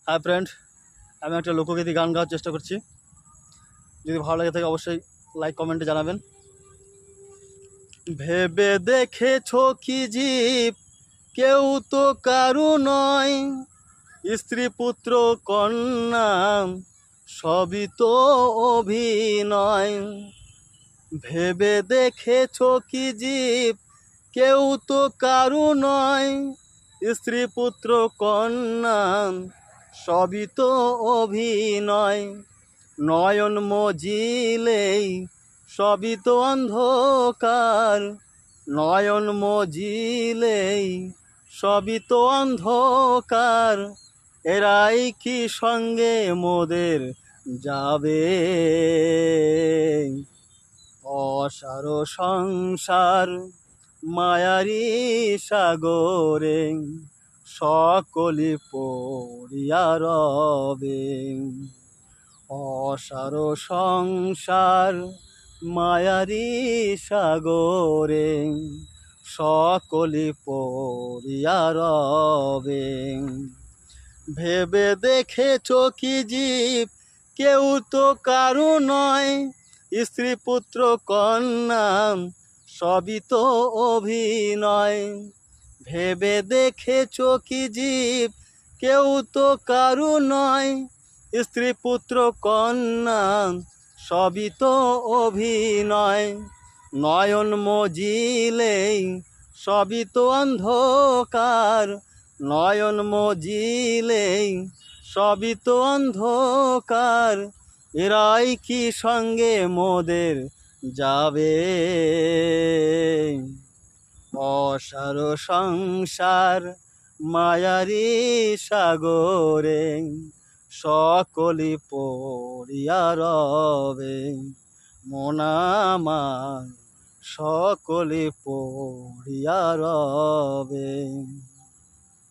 Hi friend, আমি একটা লোকগীতি গান গাওয়ার চেষ্টা করছি। যদি ভালো লাগে থাকে অবশ্যই লাইক কমেন্টে জানাবেন। ভেবে দেখেছো কি জীব কেউ তো কারু নয়, স্ত্রী পুত্র কন্যা সবই তো অভিনয়। ভেবে দেখেছো কি জীব কেউ তো কারু নয়, স্ত্রী পুত্র কন্যা সবই তো অভিনয়। নয়ন মজিলেই সবই তো অন্ধকার, নয়ন মজিলেই সবই তো অন্ধকার। এরাই কি সঙ্গে মোদের যাবে? অসার সংসার মায়ারি সাগরে সকলি পড়িয়া রবে। অসার সংসার মায়ারি সাগরে সকলি পড়িয়া রবে। ভেবে দেখেছো কি জীব কেউ তো কারু নয়, স্ত্রী পুত্র কন্যা সবই তো অভিনয়। ভেবে দেখেছো কি জীব কেউ তো কারু নয়, স্ত্রী পুত্র কন্যা সবই তো অভিনয়। নয়ন মজিলেই সবই তো অন্ধকার, নয়ন মজিলেই সবই তো অন্ধকার। এরাই কি সঙ্গে মোদের যাবে? অসার সংসার মায়ারি সাগরে সকলি পড়িয়া রবে। মন আমার সকলি পড়িয়া রবে।